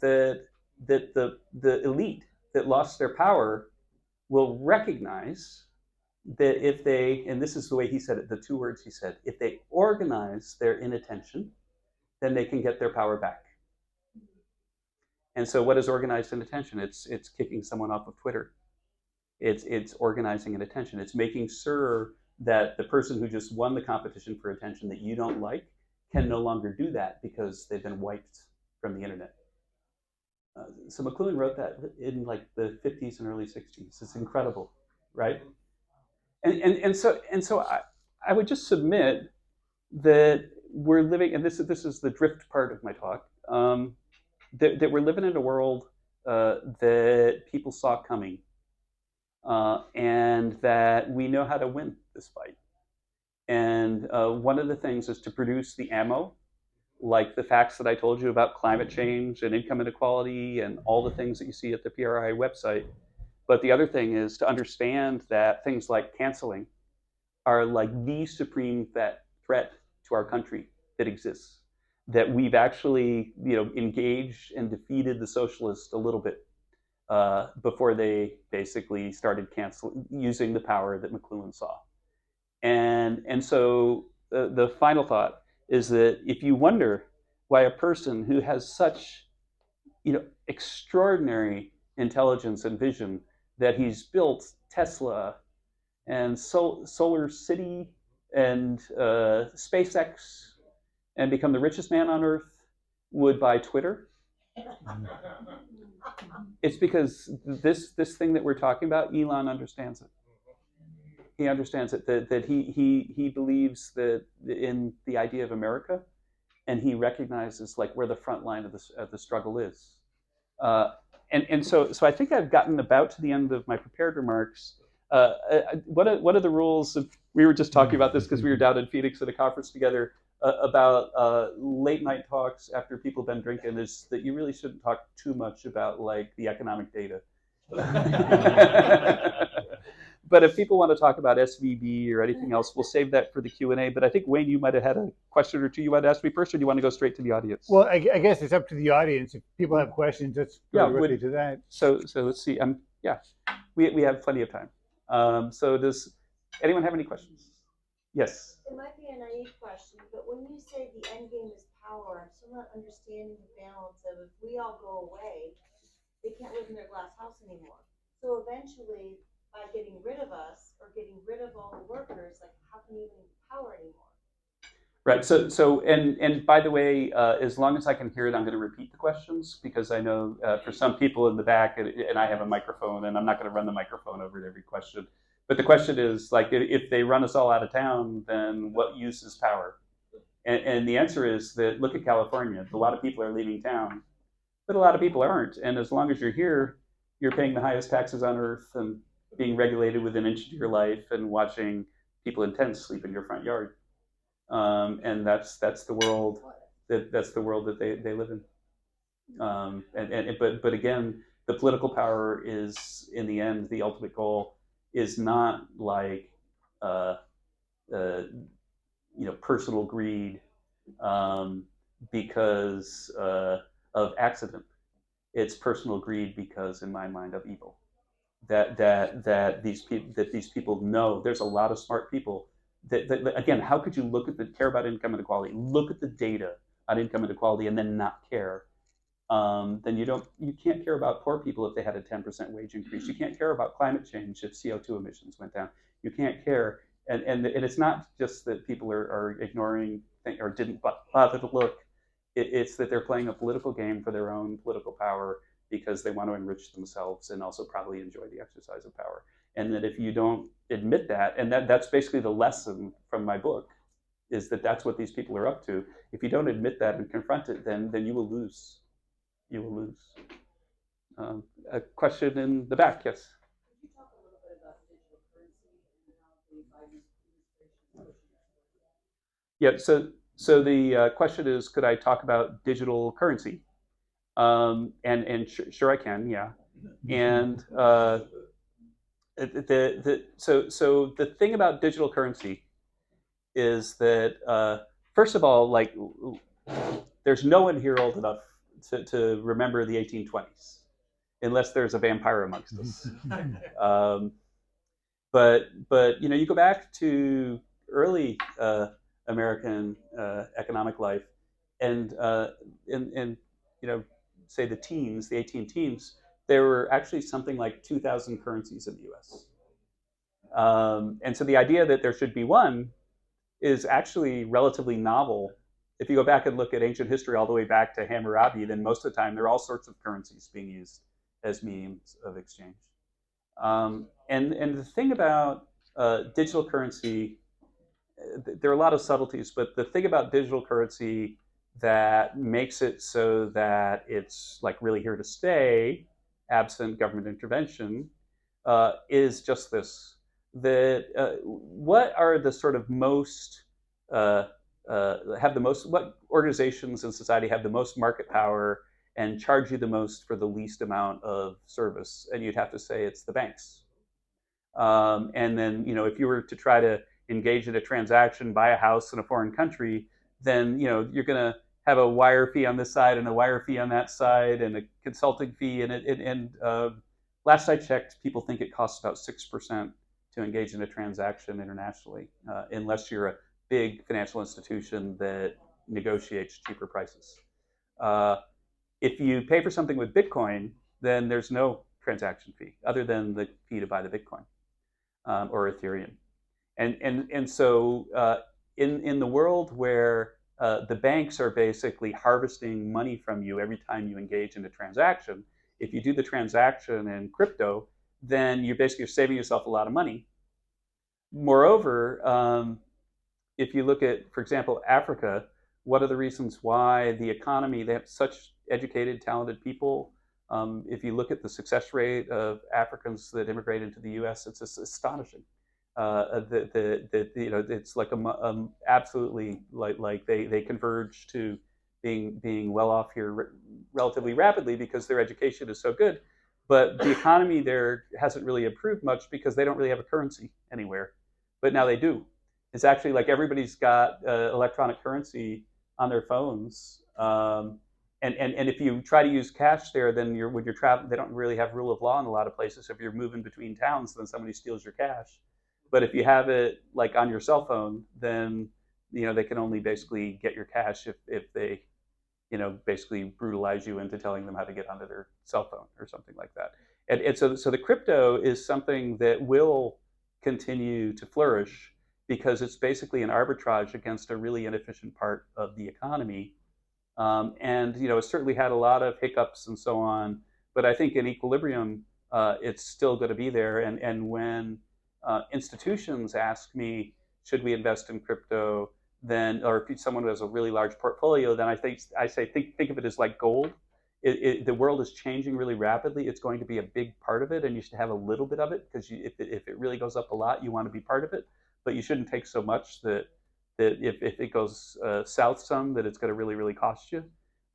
that the elite that lost their power will recognize that if they, and this is the way he said it, the two words he said, if they organize their inattention, then they can get their power back. And so what is organized inattention? It's kicking someone off of Twitter. It's organizing inattention. It's making sure that the person who just won the competition for attention that you don't like can no longer do that because they've been wiped from the internet. So McLuhan wrote that in like the 50s and early 60s. It's incredible, right? And so I would just submit that we're living, and this is the drift part of my talk, that we're living in a world that people saw coming, and that we know how to win this fight. And one of the things is to produce the ammo, like the facts that I told you about climate change and income inequality and all the things that you see at the PRI website. But the other thing is to understand that things like canceling are like the supreme threat to our country that exists. That we've actually, engaged and defeated the socialists a little bit before they basically started using the power that McLuhan saw. And so the final thought is that if you wonder why a person who has such extraordinary intelligence and vision, that he's built Tesla and Solar City and SpaceX and become the richest man on earth, would buy Twitter, it's because this thing that we're talking about, Elon understands it. He understands it, that he believes that in the idea of America, and he recognizes like where the front line of the struggle is. So I think I've gotten about to the end of my prepared remarks. One of the rules we were just talking about this because we were down in Phoenix at a conference together about late night talks after people have been drinking, is that you really shouldn't talk too much about like the economic data. But if people want to talk about SVB or anything else, we'll save that for the Q&A. But I think, Wayne, you might have had a question or two you wanted to ask me first, or do you want to go straight to the audience? Well, I guess it's up to the audience. If people have questions, let's go directly to that. So let's see. We have plenty of time. So does anyone have any questions? Yes. It might be a naive question, but when you say the end game is power, I'm still not understanding the balance of if we all go away, they can't live in their glass house anymore. So eventually, by getting rid of us or getting rid of all the workers, like how can you even power anymore? Right. So and by the way, as long as I can hear it, I'm going to repeat the questions, because I know for some people in the back, and I have a microphone, and I'm not going to run the microphone over every question. But the question is, like, if they run us all out of town, then what use is power? And the answer is that, look at California. A lot of people are leaving town, but a lot of people aren't. And as long as you're here, you're paying the highest taxes on earth and being regulated within an inch of your life and watching people in tents sleep in your front yard. And that's the world that they live in. But again, the political power is, in the end, the ultimate goal is not like personal greed because of accident. It's personal greed because, in my mind, of evil. That these people know. There's a lot of smart people. That again, how could you care about income inequality, look at the data on income inequality, and then not care? Then you can't care about poor people if they had a 10% wage increase. You can't care about climate change if CO2 emissions went down. You can't care, and it's not just that people are ignoring or didn't bother to look. It's that they're playing a political game for their own political power, because they want to enrich themselves and also probably enjoy the exercise of power. And that if you don't admit that, and that's basically the lesson from my book, is that that's what these people are up to. If you don't admit that and confront it, then you will lose. You will lose. A question in the back, yes? Could you talk a little bit about digital currency and how the Biden administration? Yeah, so the question is, could I talk about digital currency? Sure I can, yeah. And so the thing about digital currency is that first of all, like, there's no one here old enough to remember the 1820s, unless there's a vampire amongst us. But you go back to early American economic life, and say the 18 teens, there were actually something like 2,000 currencies in the U.S. And so the idea that there should be one is actually relatively novel if you go back and look at ancient history all the way back to Hammurabi, then most of the time there are all sorts of currencies being used as means of exchange. And the thing about digital currency, there are a lot of subtleties, but the thing about digital currency that makes it so that it's like really here to stay, absent government intervention, is just this: that what are the sort of most have the most, what organizations in society have the most market power and charge you the most for the least amount of service? And you'd have to say it's the banks. And then, if you were to try to engage in a transaction, buy a house in a foreign country, then you're going to have a wire fee on this side and a wire fee on that side and a consulting fee. And last I checked, people think it costs about 6% to engage in a transaction internationally, unless you're a big financial institution that negotiates cheaper prices. If you pay for something with Bitcoin, then there's no transaction fee other than the fee to buy the Bitcoin or Ethereum. And so in the world where the banks are basically harvesting money from you every time you engage in a transaction, if you do the transaction in crypto, then you're basically saving yourself a lot of money. Moreover, if you look at, for example, Africa, what are the reasons why the economy, they have such educated, talented people? If you look at the success rate of Africans that immigrate into the U.S., it's astonishing. It's like absolutely like they converge to being well off here relatively rapidly because their education is so good. But the economy there hasn't really improved much because they don't really have a currency anywhere. But now they do. It's actually like everybody's got electronic currency on their phones. And if you try to use cash there, then when you're traveling, they don't really have rule of law in a lot of places. So if you're moving between towns, then somebody steals your cash. But if you have it like on your cell phone, then they can only basically get your cash if they basically brutalize you into telling them how to get onto their cell phone or something like that. And so the crypto is something that will continue to flourish because it's basically an arbitrage against a really inefficient part of the economy. And it's certainly had a lot of hiccups and so on, but I think in equilibrium, it's still going to be there. And when institutions ask me, should we invest in crypto? Then, or if someone who has a really large portfolio, then I say think of it as like gold. The world is changing really rapidly. It's going to be a big part of it, and you should have a little bit of it because if it really goes up a lot, you want to be part of it. But you shouldn't take so much that if it goes south some, that it's going to really, really cost you.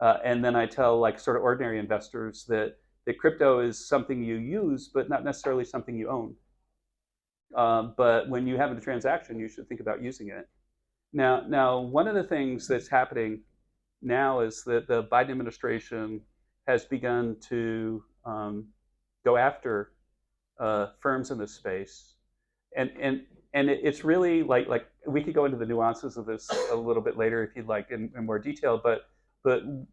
And then I tell like sort of ordinary investors that crypto is something you use, but not necessarily something you own. But when you have a transaction, you should think about using it. Now, one of the things that's happening now is that the Biden administration has begun to go after firms in this space, and it's really like we could go into the nuances of this a little bit later if you'd like in more detail. But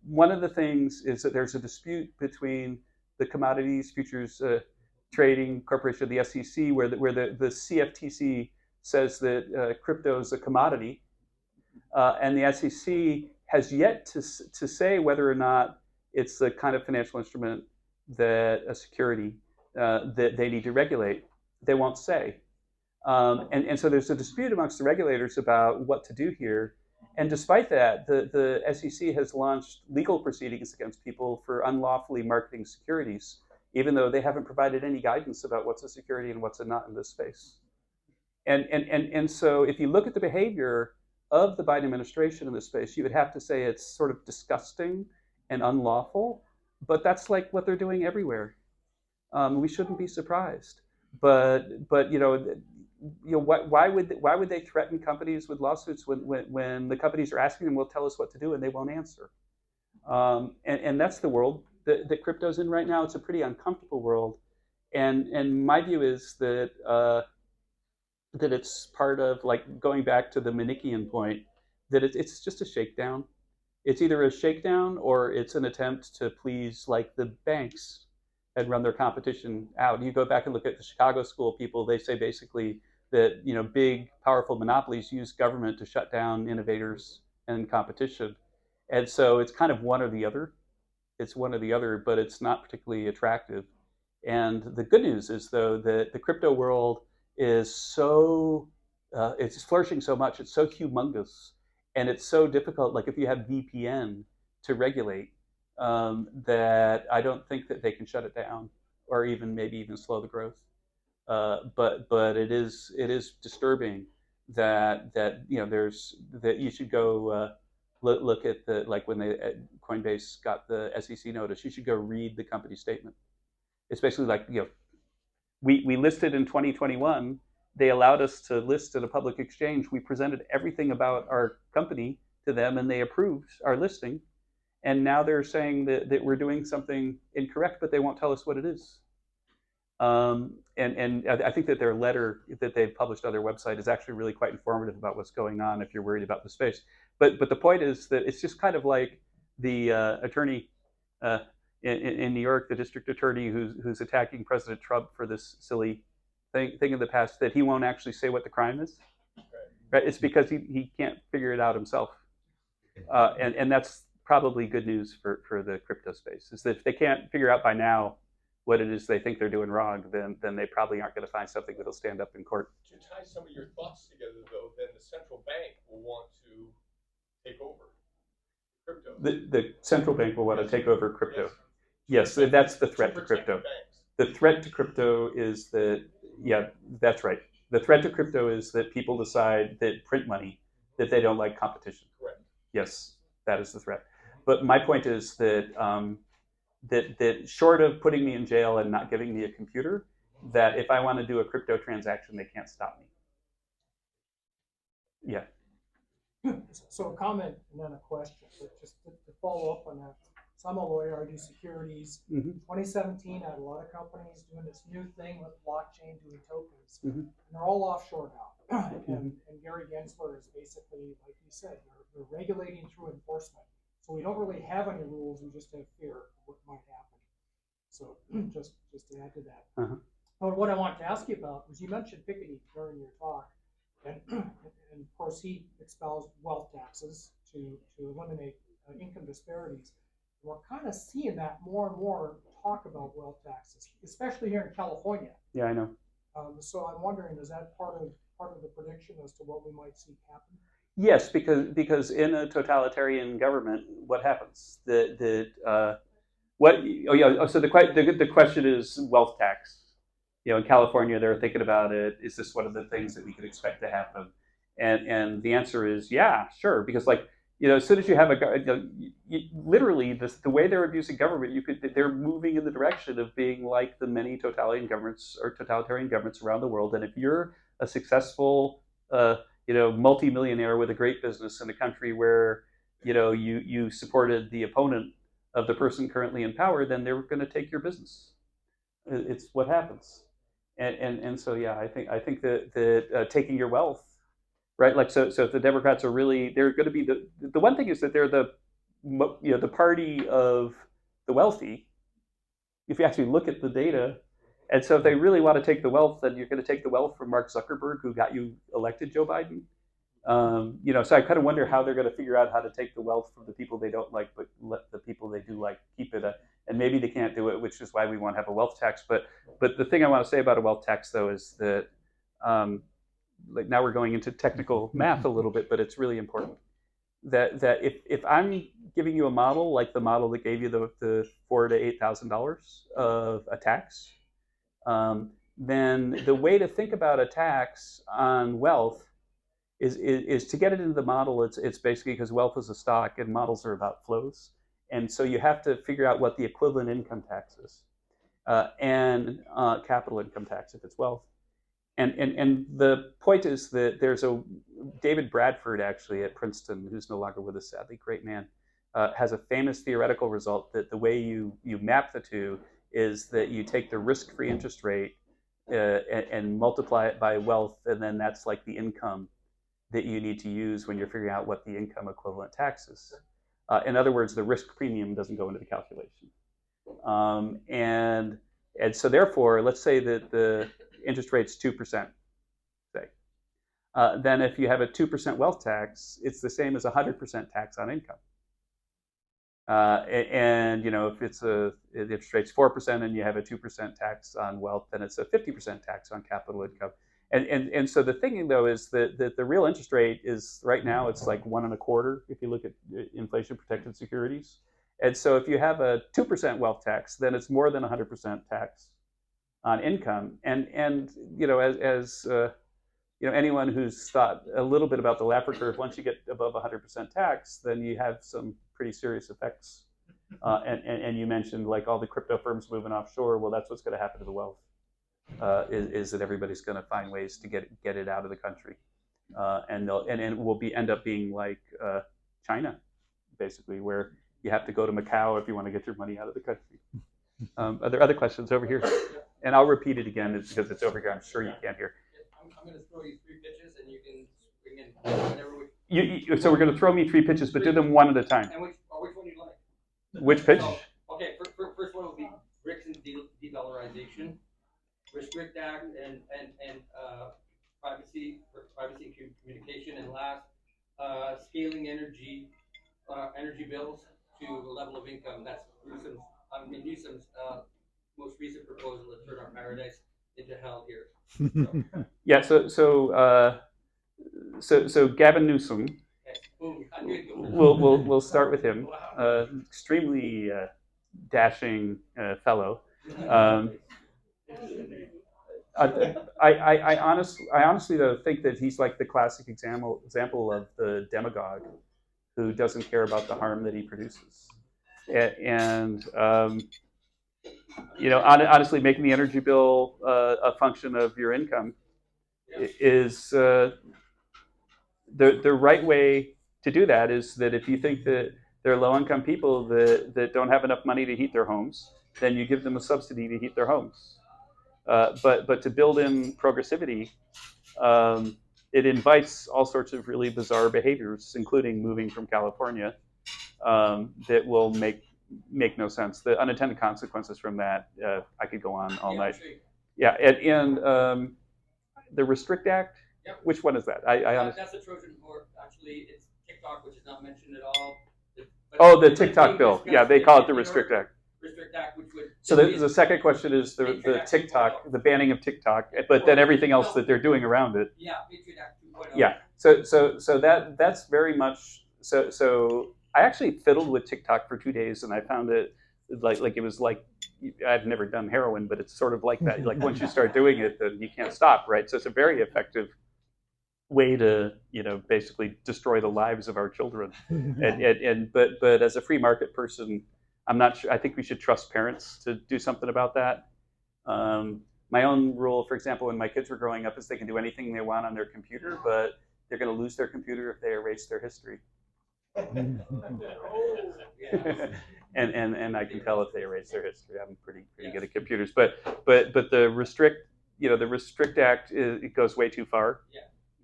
one of the things is that there's a dispute between the Commodities Futures Trading Corporation, the SEC, where the CFTC says that crypto is a commodity, and the SEC has yet to say whether or not it's the kind of financial instrument that a security that they need to regulate. They won't say. And so there's a dispute amongst the regulators about what to do here. And despite that, the SEC has launched legal proceedings against people for unlawfully marketing securities, even though they haven't provided any guidance about what's a security and what's not in this space. And so if you look at the behavior of the Biden administration in this space, you would have to say it's sort of disgusting and unlawful, but that's like what they're doing everywhere. We shouldn't be surprised. But why would they threaten companies with lawsuits when the companies are asking them, well, tell us what to do, and they won't answer? And that's the world that crypto's in right now. It's a pretty uncomfortable world, and my view is that that it's part of, like, going back to the Manichaean point, that it's just a shakedown. It's either a shakedown or it's an attempt to please like the banks and run their competition out. You go back and look at the Chicago School people, they say basically that big, powerful monopolies use government to shut down innovators and competition. And so it's kind of one or the other. It's one or the other, but it's not particularly attractive. And the good news is, though, that the crypto world is so, it's flourishing so much, it's so humongous, and it's so difficult. Like if you have VPN to regulate, that I don't think that they can shut it down or even maybe even slow the growth. But it is disturbing that there's that you should go look at the like when they Coinbase got the SEC notice. You should go read the company statement. It's basically like we listed in 2021. They allowed us to list at a public exchange. We presented everything about our company to them, and they approved our listing. And now they're saying that we're doing something incorrect, but they won't tell us what it is. And I think that their letter that they've published on their website is actually really quite informative about what's going on if you're worried about the space. But the point is that it's just kind of like the attorney in New York, the district attorney who's attacking President Trump for this silly thing in the past, that he won't actually say what the crime is. Right? It's because he can't figure it out himself. And that's probably good news for the crypto space, is that if they can't figure out by now what it is they think they're doing wrong, then they probably aren't going to find something that'll stand up in court. To tie some of your thoughts together, though, then the central bank will want to take over crypto. The central bank will want to take over crypto. Yes, that's the threat to crypto. The threat to crypto is that, yeah, that's right. The threat to crypto is that people decide that print money, that they don't like competition. Correct. Yes, that is the threat. But my point is that that short of putting me in jail and not giving me a computer, that if I want to do a crypto transaction, they can't stop me. Yeah. So a comment and then a question, but just to follow up on that. So I'm a lawyer, I do securities. 2017, I had a lot of companies doing this new thing with blockchain, doing tokens. And they're all offshore now. and Gary Gensler is basically, like you said, they're regulating through enforcement. So we don't really have any rules, we just have fear of what might happen. So just to add to that. But what I wanted to ask you about was, you mentioned Piketty during your talk, and of course he espoused wealth taxes to eliminate income disparities. We're kind of seeing that more and more talk about wealth taxes, especially here in California. Yeah, I know. So I'm wondering, is that part of the prediction as to what we might see happen? Yes, because in a totalitarian government, what happens? So the question is wealth tax. In California, they're thinking about it. Is this one of the things that we could expect to happen? And the answer is yeah, sure. Because as soon as you have literally the way they're abusing government, they're moving in the direction of being like the many totalitarian governments around the world. And if you're a successful multimillionaire with a great business in a country where you supported the opponent of the person currently in power, then they're going to take your business. It's what happens. And so yeah, I think that taking your wealth, right? Like so if the Democrats are really, they're going to be the one thing is that they're the party of the wealthy. If you actually look at the data. And so if they really want to take the wealth, then you're going to take the wealth from Mark Zuckerberg, who got you elected, Joe Biden. So I kind of wonder how they're going to figure out how to take the wealth from the people they don't like, but let the people they do like keep it. And maybe they can't do it, which is why we want to have a wealth tax. But the thing I want to say about a wealth tax, though, is that now we're going into technical math a little bit, but it's really important. That if I'm giving you a model like the model that gave you the $4,000 to $8,000 of a tax, then the way to think about a tax on wealth is to get it into the model. It's basically because wealth is a stock and models are about flows, and so you have to figure out what the equivalent income tax is, and capital income tax if it's wealth. And the point is that there's a David Bradford actually at Princeton, who's no longer with us, sadly, great man, has a famous theoretical result that the way you map the two is that you take the risk-free interest rate and multiply it by wealth, and then that's like the income that you need to use when you're figuring out what the income equivalent tax is. In other words, the risk premium doesn't go into the calculation. And so therefore, let's say that the interest rate's 2%, say. then if you have a 2% wealth tax, it's the same as a 100% tax on income. And if if interest rate's 4% and you have a 2% tax on wealth, then it's a 50% tax on capital income. And so the thing though is that the real interest rate is right now it's like 1.25% if you look at inflation protected securities. And so if you have a 2% wealth tax, then it's more than 100% tax on income. And as anyone who's thought a little bit about the Laffer curve, once you get above 100% tax, then you have some pretty serious effects. And you mentioned like all the crypto firms moving offshore. Well, that's what's going to happen to the wealth. Is that everybody's going to find ways to get it out of the country, and it will end up being like China, basically, where you have to go to Macau if you want to get your money out of the country. Are there other questions over here? And I'll repeat it again because it's over here. I'm sure you can't hear. I'm going to throw you 3 pitches, and you can bring in whatever. So we're going to throw me 3 pitches, but do them one at a time. And which one do you like? Which pitch? So, okay, first one will be BRICS and de-dollarization, Restrict Act, and privacy and communication, and last, scaling energy bills to the level of income. That's Newsom's most recent proposal to turn our paradise into hell here. Yeah. So Gavin Newsom. Boom, I knew it. We'll start with him. Extremely dashing fellow. I honestly though think that he's like the classic example of the demagogue who doesn't care about the harm that he produces. And honestly, making the energy bill a function of your income is the right way to do that. Is that if you think that there are low-income people that don't have enough money to heat their homes, then you give them a subsidy to heat their homes. But to build in progressivity, it invites all sorts of really bizarre behaviors, including moving from California, that will make no sense. The unintended consequences from that, I could go on all night. Yeah, and the Restrict Act. Yep. Which one is that? That's the Trojan horse. Actually, it's TikTok, which is not mentioned at all. The TikTok bill. Yeah, they call it the Restrict Act. Restrict Act, which would. So the second question is the TikTok, the banning of TikTok, but then everything else that they're doing around it. Yeah, Patriot Act 2.0. Yeah. So that's very much so. I actually fiddled with TikTok for 2 days, and I found it like it was like I've never done heroin, but it's sort of like that. Like once you start doing it, then you can't stop, right? So it's a very effective way to basically destroy the lives of our children. But as a free market person, I'm not sure. I think we should trust parents to do something about that. My own rule, for example, when my kids were growing up, is they can do anything they want on their computer, but they're going to lose their computer if they erase their history. And I can tell if they erase their history. I'm pretty good at computers. But the Restrict Act it goes way too far.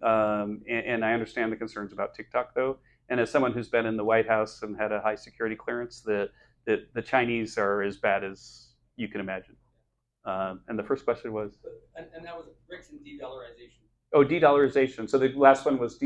And I understand the concerns about TikTok though. And as someone who's been in the White House and had a high security clearance, the Chinese are as bad as you can imagine. And the first question was? And that was BRICS and de-dollarization. Oh, de-dollarization. So the last one was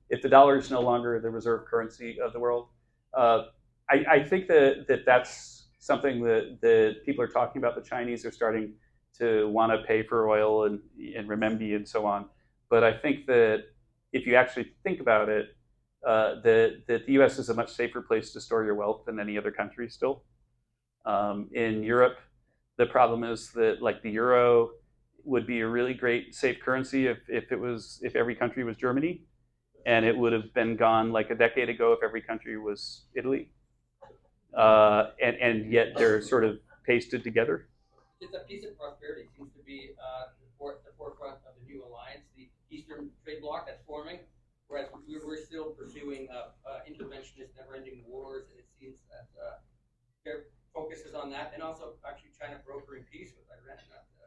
if the dollar is no longer the reserve currency of the world. I think that's something that people are talking about. The Chinese are starting to want to pay for oil and renminbi and so on. But I think that if you actually think about it, that the U.S. is a much safer place to store your wealth than any other country still. In Europe, the problem is that like the euro would be a really great safe currency if every country was Germany, and it would have been gone like a decade ago if every country was Italy. And yet they're sort of pasted together. It's a peace and prosperity seems to be the forefront of the new alliance, the Eastern trade bloc that's forming, whereas we're still pursuing interventionist, never-ending wars, and it seems that their focus is on that, and also actually China brokering peace with Iran.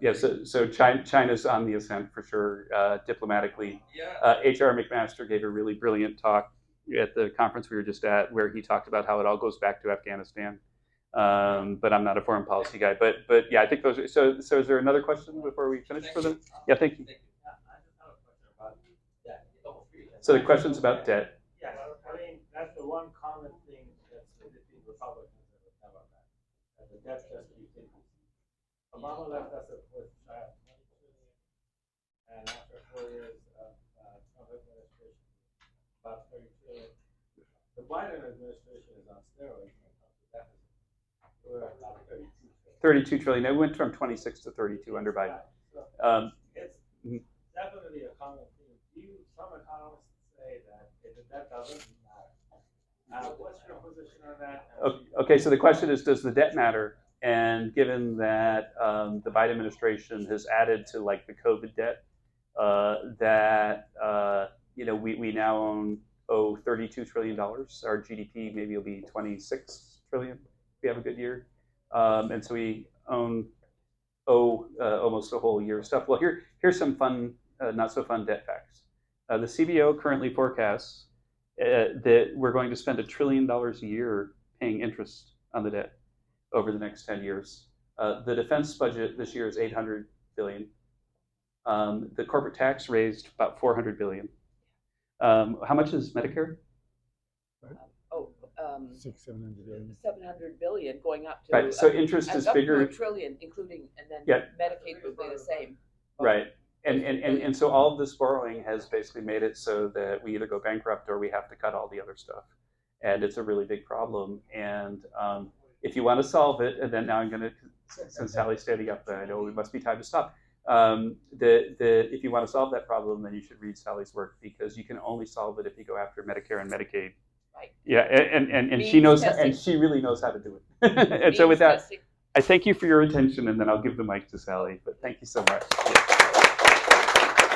Yeah, so China's on the ascent for sure, diplomatically. Yeah. H.R. McMaster gave a really brilliant talk at the conference we were just at, where he talked about how it all goes back to Afghanistan. But I'm not a foreign policy guy. But yeah, I think those are, so is there another question before we finish for them? Yeah, thank you. I just have a question about that. So the question's about debt. Yeah, I mean, that's the one common thing that's between Republicans and the Democrats, that the debt just keeps increasing. Obama left us with $20 trillion, and after 4 years of Trump administration, about $30 trillion. The Biden administration is on steroids when it comes to deficit. We're at about 32 trillion. 32 trillion. It went from 26 to 32 under Biden. So it's Mhm. definitely a common theme. Some economists say that that doesn't matter. What's your position on that? Okay, so the question is, does the debt matter? And given that the Biden administration has added to like the COVID debt, we now owe $32 trillion. Our GDP maybe will be 26 trillion if we have a good year. And so we owe almost a whole year of stuff. Well, here's some fun, not so fun debt facts. The CBO currently forecasts that we're going to spend $1 trillion a year paying interest on the debt over the next 10 years. The defense budget this year is $800 billion. The corporate tax raised about $400 billion. How much is Medicare? 600-700 billion. 700 billion going up to. Right. So interest is up to bigger. $1 trillion, including, and then Yeah. Medicaid would be the same. Right. And so all of this borrowing has basically made it so that we either go bankrupt or we have to cut all the other stuff. And it's a really big problem. And if you want to solve it, and then now I'm going to, since Sally's standing up, I know it must be time to stop. If you want to solve that problem, then you should read Sally's work, because you can only solve it if you go after Medicare and Medicaid. Right. Yeah, and she knows, and she really knows how to do it. And so with that, I thank you for your attention, and then I'll give the mic to Sally. But thank you so much.